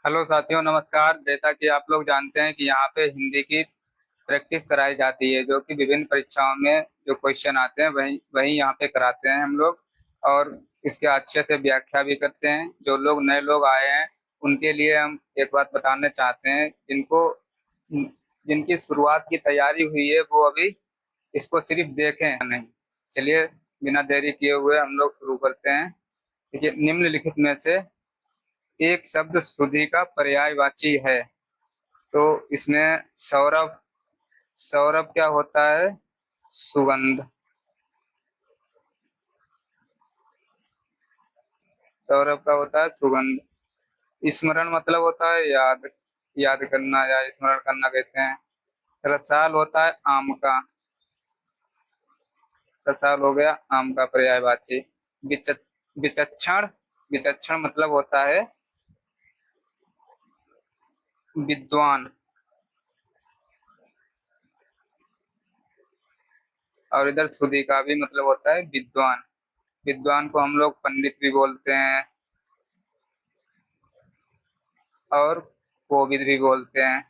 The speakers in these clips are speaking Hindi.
हेलो साथियों, नमस्कार। जैसा कि आप लोग जानते हैं कि यहाँ पे हिंदी की प्रैक्टिस कराई जाती है, जो कि विभिन्न परीक्षाओं में जो क्वेश्चन आते हैं वही वही यहाँ पे कराते हैं हम लोग। और इसके अच्छे से व्याख्या भी करते हैं। जो लोग नए लोग आए हैं उनके लिए हम एक बात बताना चाहते हैं, जिनकी शुरुआत की तैयारी हुई है वो अभी इसको सिर्फ देखें नहीं। चलिए, बिना देरी किए हुए हम लोग शुरू करते हैं। देखिए, निम्नलिखित में से एक शब्द सुधि का पर्यायवाची है। तो इसमें सौरभ, सौरभ क्या होता है? सुगंध। सौरभ का होता है सुगंध। स्मरण मतलब होता है याद, याद करना या स्मरण करना कहते हैं। रसाल होता है आम का। रसाल हो गया आम का पर्यायवाची। विच विचक्षण, विचक्षण मतलब होता है विद्वान। और इधर सुधि का भी मतलब होता है विद्वान। विद्वान को हम लोग पंडित भी बोलते हैं और कोविद भी बोलते हैं।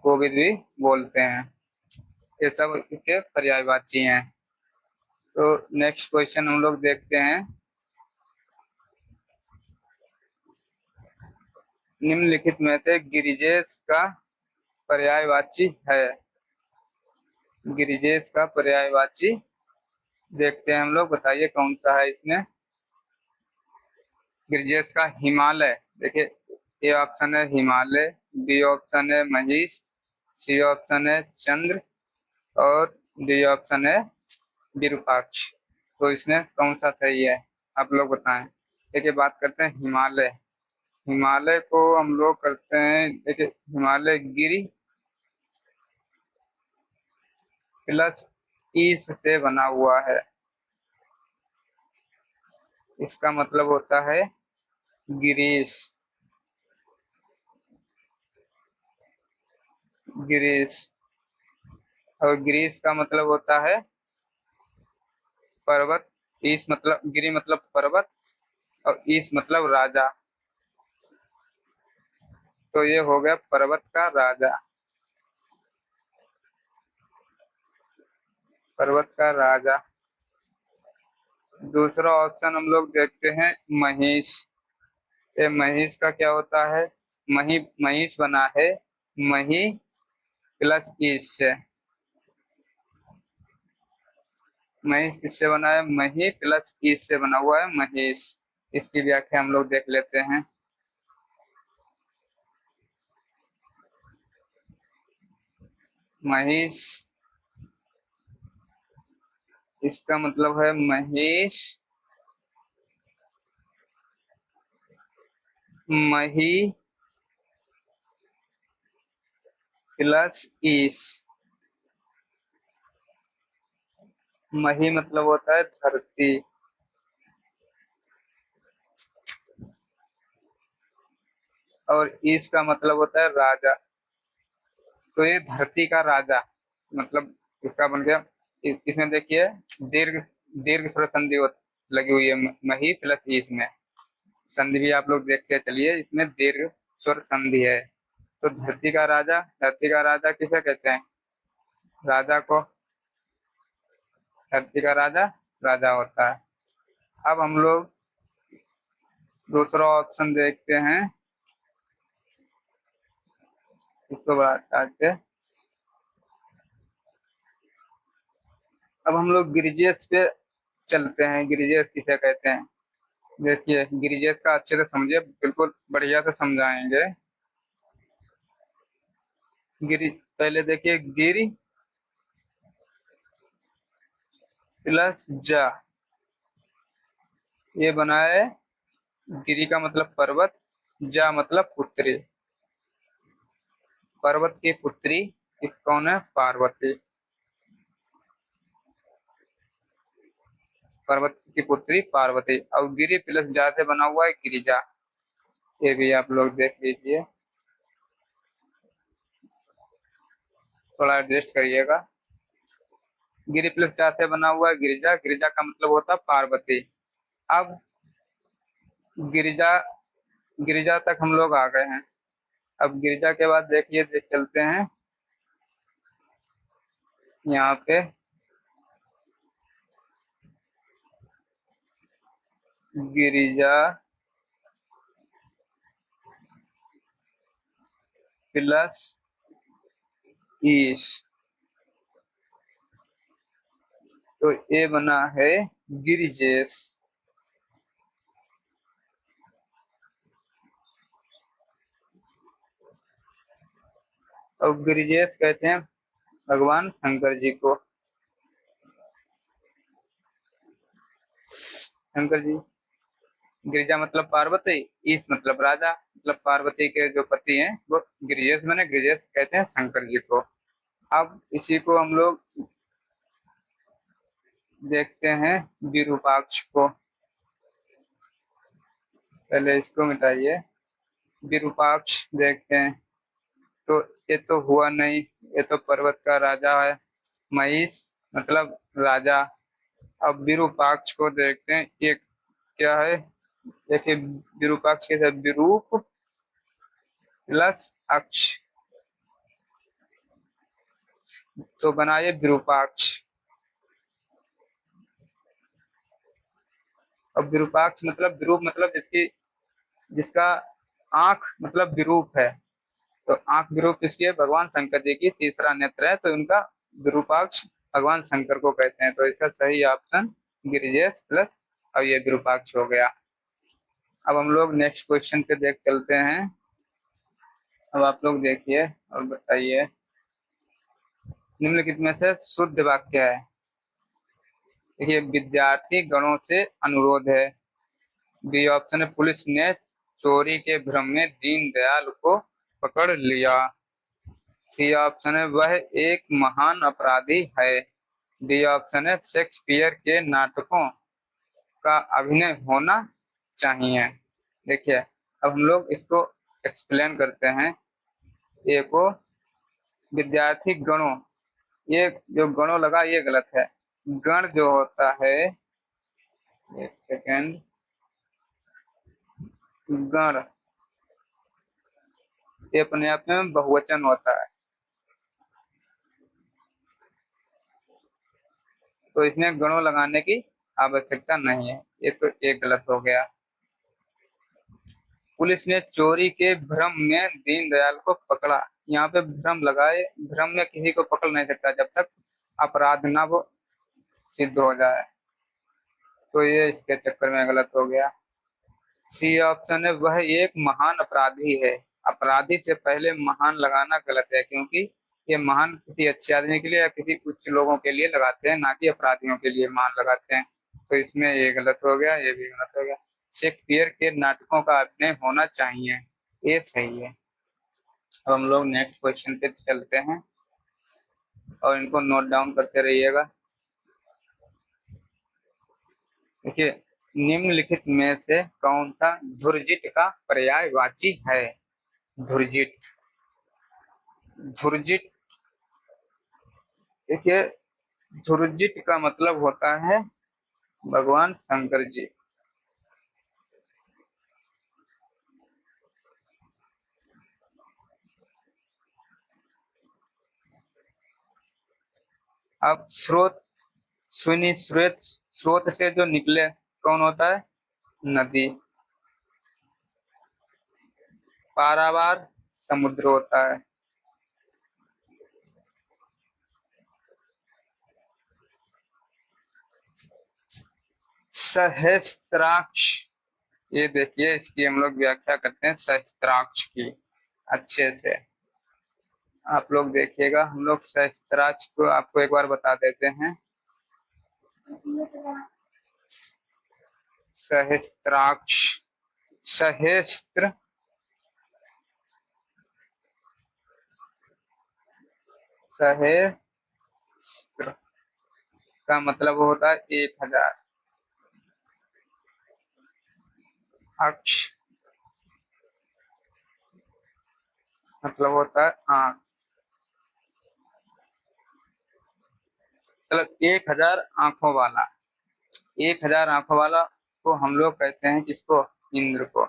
कोविद भी बोलते हैं। ये सब इसके पर्यायवाची हैं। तो नेक्स्ट क्वेश्चन हम लोग देखते हैं। निम्नलिखित में से गिरिजेश का पर्यायवाची है। गिरिजेश का पर्यायवाची देखते हैं हम लोग, बताइए कौन सा है इसमें। गिरिजेश का हिमालय। देखिए, ए ऑप्शन है हिमालय, बी ऑप्शन है महेश, सी ऑप्शन है चंद्र और डी ऑप्शन है विरूपाक्ष। तो इसमें कौन सा सही है, आप लोग बताएं। देखिए, बात करते हैं हिमालय। हिमालय को हम लोग करते हैं, देखिए हिमालय गिरी प्लस ईस से बना हुआ है। इसका मतलब होता है गिरीश। गिरीश। और गिरीश का मतलब होता है पर्वत। ईस मतलब, गिरी मतलब पर्वत और ईस मतलब राजा। तो ये हो गया पर्वत का राजा। पर्वत का राजा। दूसरा ऑप्शन हम लोग देखते हैं महेश। ये महेश का क्या होता है? मही, महीष बना है मही प्लस ईस से। महेश किससे बना है? मही प्लस ईस से बना हुआ है महेश। इसकी व्याख्या हम लोग देख लेते हैं। महेश, इसका मतलब है महेश मही प्लस ईस। मही मतलब होता है धरती और ईस का मतलब होता है राजा। तो ये धरती का राजा मतलब इसका बन गया। इसमें देखिए दीर्घ, दीर्घ स्वर संधि लगी हुई है मही प्लस ईस में। संधि भी आप लोग देख के चलिए, इसमें दीर्घ स्वर संधि है। तो धरती का राजा, धरती का राजा किसे कहते हैं? राजा को। धरती का राजा राजा होता है। अब हम लोग दूसरा ऑप्शन देखते हैं। इसको बढ़ा के अब हम लोग गिरिजेश पे चलते हैं। गिरिजेश किसे कहते हैं? देखिए, गिरिजेश का अच्छे से समझिए, बिल्कुल बढ़िया से समझाएंगे। गिरि, पहले देखिए गिरि प्लस जा, ये बना है। गिरि का मतलब पर्वत, जा मतलब पुत्री। पर्वत की पुत्री कौन है? पार्वती। पर्वत की पुत्री पार्वती। और गिरि प्लस जा से बना हुआ है गिरिजा। ये भी आप लोग देख लीजिए, थोड़ा एडजस्ट करिएगा। गिरि प्लस जा से बना हुआ है गिरिजा। गिरिजा का मतलब होता है पार्वती। अब गिरिजा गिरिजा तक हम लोग आ गए हैं। अब गिरिजा के बाद देखिए देख चलते हैं यहाँ पे गिरिजा प्लस ईश, तो ये बना है गिरिजेश। और गिरिजेश कहते हैं भगवान शंकर जी को। शंकर जी, गिरिजा मतलब पार्वती, ईश मतलब राजा, मतलब पार्वती के जो पति हैं वो गिरिजेश बने, गिरिजेश कहते हैं शंकर जी को। अब इसी को हम लोग देखते हैं विरूपाक्ष को। पहले इसको मिटाइए, विरूपाक्ष देखते हैं। तो ये तो हुआ नहीं, ये तो पर्वत का राजा है, महिष मतलब राजा। अब विरूपाक्ष को देखते हैं, ये क्या है। देखिए विरूपाक्ष के साथ विरूप प्लस अक्ष, तो बनाइए विरूपाक्ष। अब विरूपाक्ष मतलब विरूप मतलब जिसका आंख मतलब विरूप है, तो आंख विरूप किसकी है, भगवान शंकर जी की, तीसरा नेत्र है, तो इनका विरूपाक्ष भगवान शंकर को कहते हैं। तो इसका सही ऑप्शन गिरिजेश प्लस, और ये विरूपाक्ष हो गया। अब हम लोग नेक्स्ट क्वेश्चन पे देख चलते हैं। अब आप लोग देखिए और बताइए, निम्नलिखित में से शुद्ध वाक्य है। देखिए विद्यार्थी गणों से अनुरोध है। बी ऑप्शन है पुलिस ने चोरी के भ्रम में दीनदयाल को पकड़ लिया। सी ऑप्शन है वह एक महान अपराधी है। डी ऑप्शन है शेक्सपियर के नाटकों का अभिनय होना चाहिए। देखिए अब हम लोग इसको एक्सप्लेन करते हैं। ए को विद्यार्थी गणों, ये जो गणों लगा ये गलत है। गण जो होता है, एक सेकेंड, गण ये अपने आप में बहुवचन होता है, तो इसमें गणों लगाने की आवश्यकता नहीं है, ये तो एक गलत हो गया। पुलिस ने चोरी के भ्रम में दीनदयाल को पकड़ा, यहाँ पे भ्रम लगाए, भ्रम में किसी को पकड़ नहीं सकता जब तक अपराध ना वो सिद्ध हो जाए, तो ये इसके चक्कर में गलत हो गया। सी ऑप्शन है वह एक महान अपराधी है। अपराधी से पहले महान लगाना गलत है, क्योंकि ये महान किसी अच्छे आदमी के लिए या किसी उच्च लोगों के लिए लगाते हैं, ना कि अपराधियों के लिए महान लगाते हैं, तो इसमें ये गलत हो गया, ये भी गलत हो गया। शेक्सपियर के नाटकों का अभिनय होना चाहिए, ये सही है। अब हम लोग नेक्स्ट क्वेश्चन पे चलते हैं और इनको नोट डाउन करते रहिएगा। देखिए निम्नलिखित में से कौन सा धुरजिट का पर्यायवाची है। धुरजिट, धुरजिट, देखिए धुरजिट का मतलब होता है भगवान शंकर जी। अब स्रोत, सुनी स्रोत, स्रोत से जो निकले कौन होता है, नदी। पारावार समुद्र होता है। सहस्त्राक्ष, ये देखिए इसकी हम लोग व्याख्या करते हैं सहस्त्राक्ष की अच्छे से, आप लोग देखिएगा। हम लोग सहस्त्राक्ष को आपको एक बार बता देते हैं। सहस्त्राक्ष, सहस्त्र, सहस्त्र का मतलब होता है 1000, अक्ष मतलब होता है आंख, मतलब 1000 आंखों वाला। 1000 आंखों वाला को हम लोग कहते हैं किसको, इंद्र को।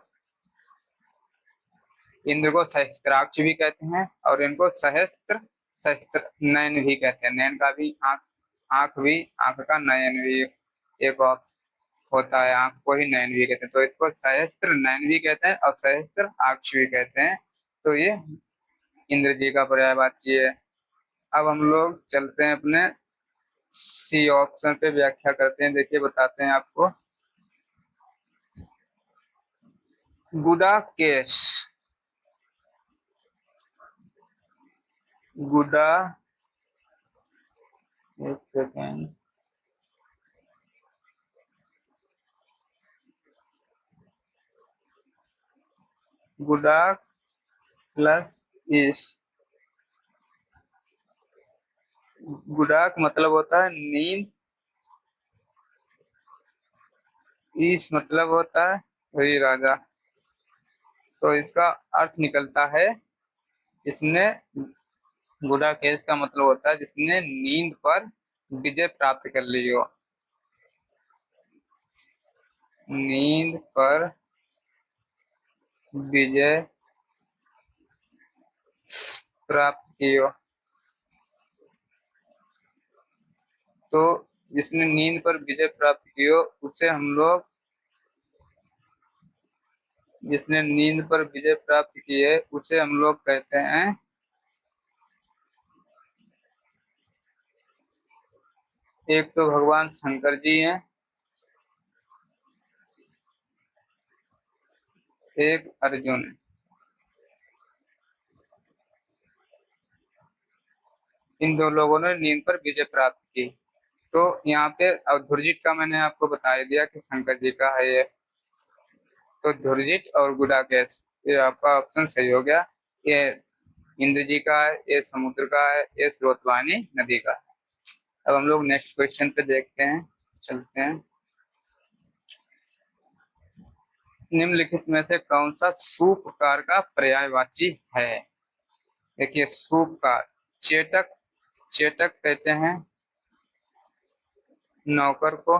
इंद्र को सहस्त्राक्ष भी कहते हैं और इनको सहस्त्र सहस्त्र नयन भी कहते हैं। नयन का भी आंख, आंख भी, आंख का नयन भी एक और होता है, आंख को ही नयन भी कहते हैं। तो इसको सहस्त्र नयन भी कहते हैं और सहस्त्र आक्ष भी कहते हैं। तो ये इंद्र जी का पर्यायवाची है। अब हम लोग चलते हैं अपने सी ऑप्शन पे, व्याख्या करते हैं। देखिए बताते हैं आपको। गुडाकेश, गुडा, एक सेकेंड, गुडाक प्लस इस। गुडाक मतलब होता है नींद, ईश मतलब होता है वही राजा। तो इसका अर्थ निकलता है, इसने, गुडाकेश का मतलब होता है जिसने नींद पर विजय प्राप्त कर ली हो। नींद पर विजय प्राप्त की हो। तो जिसने नींद पर विजय प्राप्त की हो उसे हम लोग, जिसने नींद पर विजय प्राप्त की है उसे हम लोग कहते हैं, एक तो भगवान शंकर जी हैं, एक अर्जुन। इन दो लोगों ने नींद पर विजय प्राप्त की। तो यहाँ पे अब धुरजित का मैंने आपको बता दिया कि शंकर जी का है ये। तो धुरजित और गुडाकेश, ये आपका ऑप्शन सही हो गया। ये इंद्र जी का है, ये समुद्र का है, ये स्रोतवानी नदी का है। अब हम लोग नेक्स्ट क्वेश्चन पे देखते हैं, चलते हैं। निम्नलिखित में से कौन सा सूपकार का पर्यायवाची है? देखिए सूपकार, चेटक, चेटक कहते हैं नौकर को,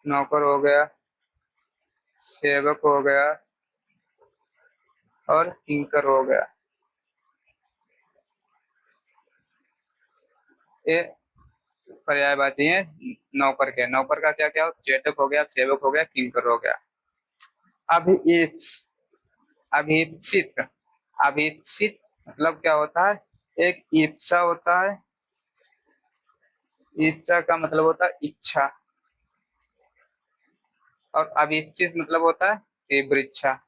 नौकर हो गया, सेवक हो गया और किंकर हो गया। ये पर्यायवाची है नौकर के। नौकर का क्या क्या हो, चेटक हो गया, सेवक हो गया, किंकर हो गया। अभिईप्सित, अभिईप्सित, अभिईप्सित मतलब क्या होता है, एक इच्छा होता है, इच्छा का मतलब होता है इच्छा, और अभिच्छित मतलब होता है तीव्र इच्छा।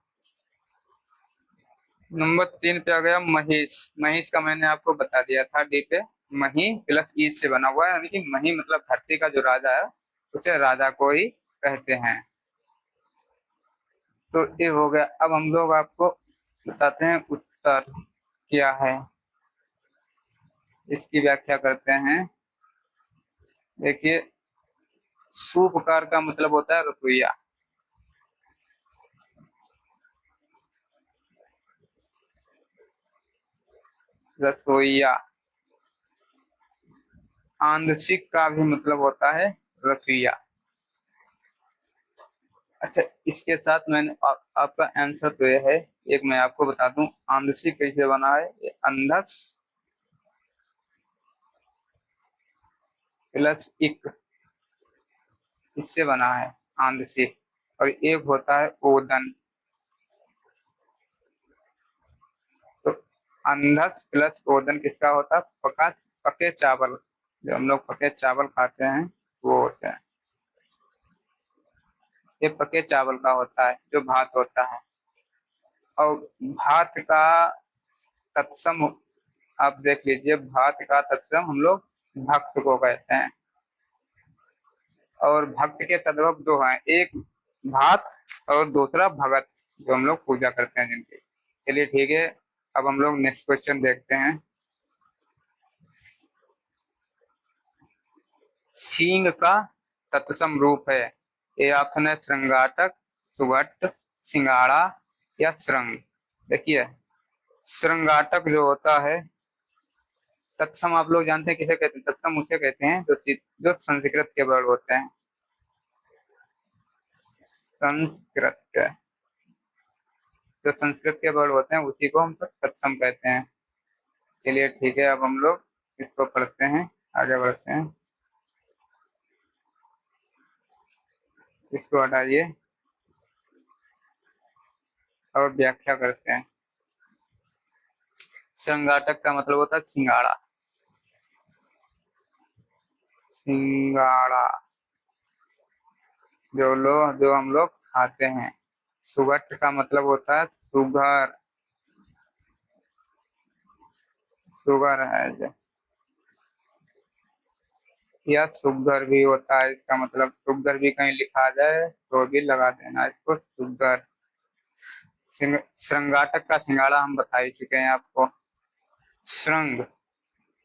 नंबर 3 पे आ गया महिष। महिष का मैंने आपको बता दिया था डी पे, मही प्लस ईश से बना हुआ है, यानी कि मही मतलब धरती का जो राजा है उसे राजा को ही कहते हैं। तो ये हो गया। अब हम लोग आपको बताते हैं उत्तर क्या है, इसकी व्याख्या करते हैं। देखिए सूपकार का मतलब होता है रसोईया, रसोईया। आंशिक का भी मतलब होता है रसोईया। अच्छा इसके साथ मैंने आपका आंसर तो ये है, एक मैं आपको बता दूं आंशिक कैसे बना है। ये अंधस प्लस इक, इससे बना है आंशिक। और एक होता है ओदन। तो अंधस प्लस ओदन किसका होता है, पका, पके चावल, जो हम लोग पके चावल खाते हैं वो होते हैं। ये पके चावल का होता है जो भात होता है। और भात का तत्सम आप देख लीजिए, भात का तत्सम हम लोग भक्त को कहते हैं। और भक्त के तद्भव दो हैं, एक भात और दूसरा भगत, जो हम लोग पूजा करते हैं जिनकी। चलिए ठीक है, अब हम लोग नेक्स्ट क्वेश्चन देखते हैं। सींग का तत्सम रूप है। ये ऑप्शन है श्रृंगाटक, सुगट, सिंगाड़ा या श्रृंग। देखिए श्रृंगाटक जो होता है तत्सम आप लोग जानते हैं किसे कहते हैं? तत्सम उसे कहते हैं जो संस्कृत के वर्ड होते हैं। संस्कृत के जो संस्कृत के वर्ड होते हैं उसी को हम तत्सम कहते हैं। चलिए ठीक है, अब हम लोग इसको पढ़ते हैं, आगे बढ़ते हैं। इसको हटाइए और व्याख्या करते हैं। श्रृंगाटक का मतलब होता है सिंगाड़ा। सिंगाड़ा जो हम लोग खाते हैं। सुगट का मतलब होता है सुगर। सुगर है जो, या सुगर भी होता है, इसका मतलब सुगर भी कहीं लिखा जाए तो भी लगा देना इसको, सुगर। श्रृंगाटक का सिंगाड़ा हम बता ही चुके हैं आपको। श्रृंग,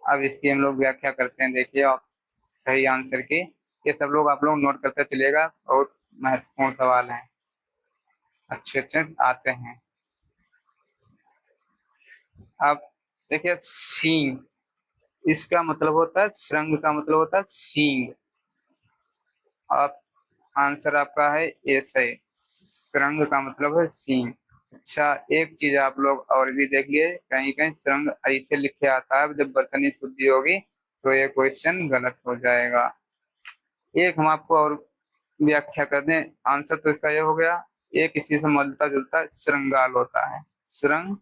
अब इसकी हम लोग व्याख्या करते हैं। देखिए आप सही आंसर की, ये सब लोग आप लोग नोट करते चलिएगा, बहुत महत्वपूर्ण सवाल है, अच्छे अच्छे आते हैं। अब देखिए सींग, इसका मतलब होता है, श्रृंग का मतलब होता है सींग। आप आंसर आपका है ए सही, श्रृंग का मतलब है सींग। अच्छा, एक चीज आप लोग और भी देखिए, कहीं कहीं श्रृंग ऐसे लिखे आता है, जब बर्तनी शुद्धि होगी तो ये क्वेश्चन गलत हो जाएगा। एक हम आपको और व्याख्या कर दें, आंसर तो इसका ये हो गया। एक इसी से मिलता जुलता श्रृंगाल होता है, श्रृंगाल।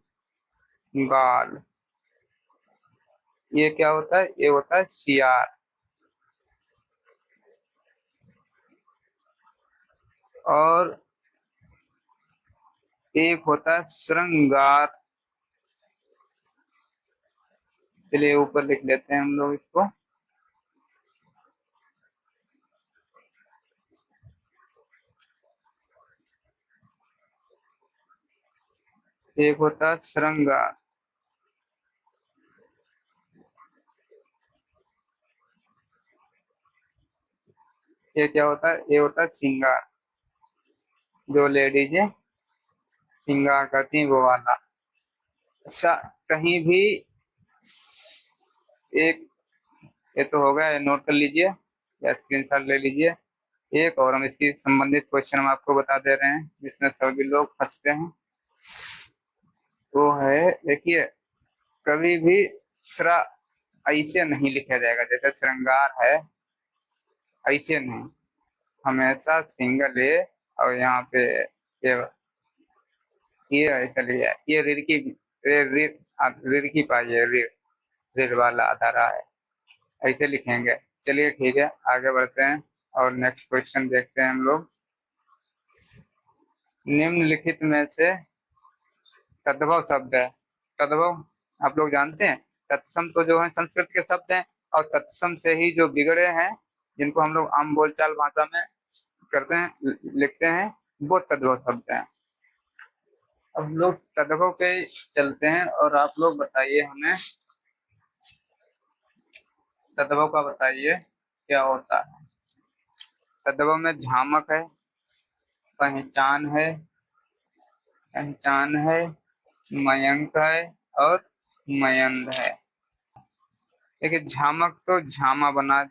ये क्या होता है? ये होता है सियार। और एक होता है श्रृंगार। चलिए ऊपर लिख लेते हैं हम लोग इसको। एक होता है श्रृंगार। ये क्या होता है? ये होता है श्रृंगार। जो लेडीज श्रृंगार करती हैं वो वाला। अच्छा, कहीं भी एक, ये तो हो गया, नोट कर लीजिए या स्क्रीनशॉट ले लीजिए। एक और हम इसकी संबंधित क्वेश्चन हम आपको बता दे रहे हैं जिसमें सभी लोग फंसते हैं। वो है, देखिए, कभी भी श्रा ऐसे नहीं लिखा जाएगा जैसे श्रृंगार है, ऐसे नहीं, हमेशा सिंगल ए और यहाँ पे ये ऐसा लिया, ये रिड़की, रिड़की पाइए, रिड़ वाला आता रहा है, ऐसे लिखेंगे। चलिए ठीक है, आगे बढ़ते हैं और नेक्स्ट क्वेश्चन देखते हैं हम लोग। निम्नलिखित में से तद्भव शब्द है। तद्भव आप लोग जानते हैं, तत्सम तो जो है संस्कृत के शब्द हैं, और तत्सम से ही जो बिगड़े हैं, जिनको हम लोग आम बोलचाल भाषा में करते हैं, लिखते हैं, वो तद्भव शब्द हैं। अब लोग तद्भव पे चलते हैं और आप लोग बताइए हमें, तद्भव का बताइए क्या होता है। तद्भव में झामक है, पहचान है, पहचान है, मयंक है और मयंद है। देखिए झामक तो झामा बना,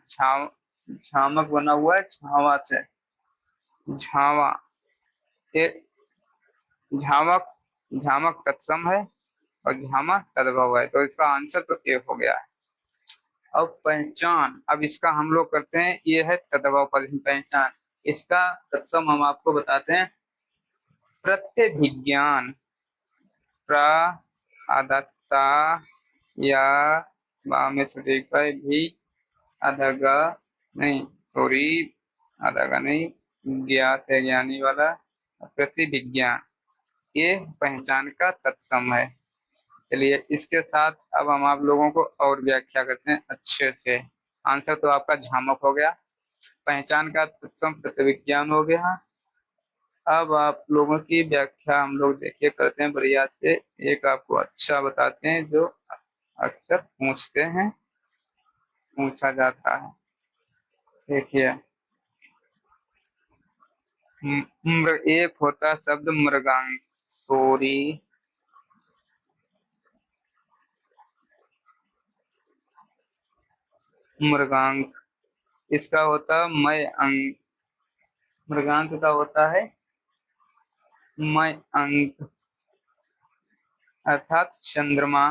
झामक बना हुआ है झावा से, झावा। ये झामक, झामक तत्सम है और झामा तद्भव है, तो इसका आंसर तो ए हो गया है। अब पहचान, अब इसका हम लोग करते हैं, ये है तद्भव पद पहचान। इसका तत्सम हम आपको बताते हैं, प्रत्यभिज्ञान। प्र आदत्ता या बा में छुटे भी, अधगा नहीं, सॉरी, अधगा नहीं, ज्ञात है ज्ञानी वाला, प्रतिविज्ञान, ये पहचान का तत्सम है। चलिए इसके साथ अब हम आप लोगों को और व्याख्या करते हैं अच्छे से। आंसर तो आपका झामक हो गया, पहचान का तत्सम प्रतिविज्ञान हो गया। अब आप लोगों की व्याख्या हम लोग देखिए करते हैं बढ़िया से, एक आपको अच्छा बताते हैं जो अक्सर पूछते हैं, पूछा जाता है। देखिए एक होता शब्द मृगांक, सॉरी, मृगांक। इसका होता है मय अंक। मृगांक का होता है मय अंक अर्थात चंद्रमा।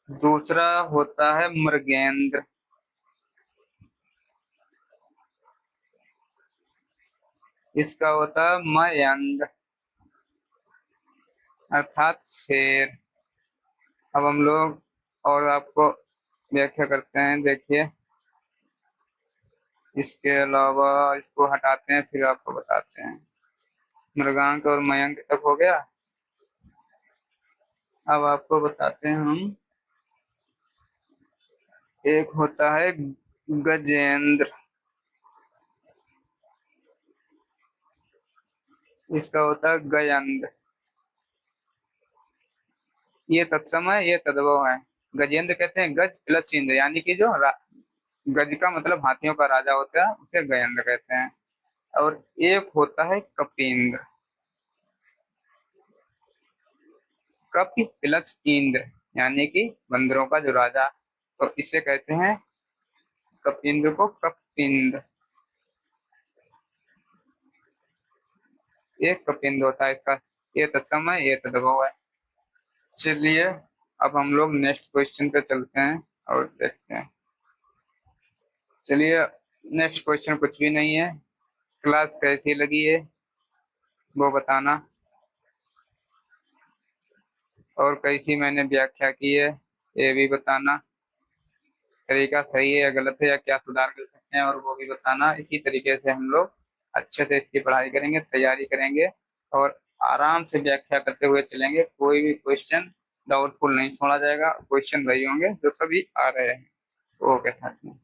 दूसरा होता है मृगेंद्र। इसका होता है मयंक अर्थात शेर। अब हम लोग और आपको व्याख्या करते हैं, देखिए। इसके अलावा इसको हटाते हैं, फिर आपको बताते हैं। मृगांक और मयंक तक हो गया। अब आपको बताते हैं हम। एक होता है गजेंद्र। इसका होता है गयंद। ये तत्सम है, ये तद्भव है। गजेंद्र कहते हैं गज प्लस इंद्र, यानी कि जो गज का मतलब हाथियों का राजा होता है, उसे गजेंद्र कहते हैं। और एक होता है कपिंद्र। कपि प्लस इंद्र, यानी कि बंदरों का जो राजा, तो इसे कहते हैं कपिंद्र को कपिंद्र। एक कपिंद्र होता है इसका। ये तत्सम है, ये तद्भव है। चलिए अब हम लोग नेक्स्ट क्वेश्चन पे चलते हैं और देखते हैं। चलिए, नेक्स्ट क्वेश्चन कुछ भी नहीं है। क्लास कैसी लगी है वो बताना, और कैसी मैंने व्याख्या की है ये भी बताना। तरीका सही है या गलत है, या क्या सुधार कर सकते हैं, और वो भी बताना। इसी तरीके से हम लोग अच्छे से इसकी पढ़ाई करेंगे, तैयारी करेंगे, और आराम से व्याख्या करते हुए चलेंगे। कोई भी क्वेश्चन डाउटफुल नहीं छोड़ा जाएगा। क्वेश्चन वही होंगे जो सभी आ रहे हैं। ओके साथियों।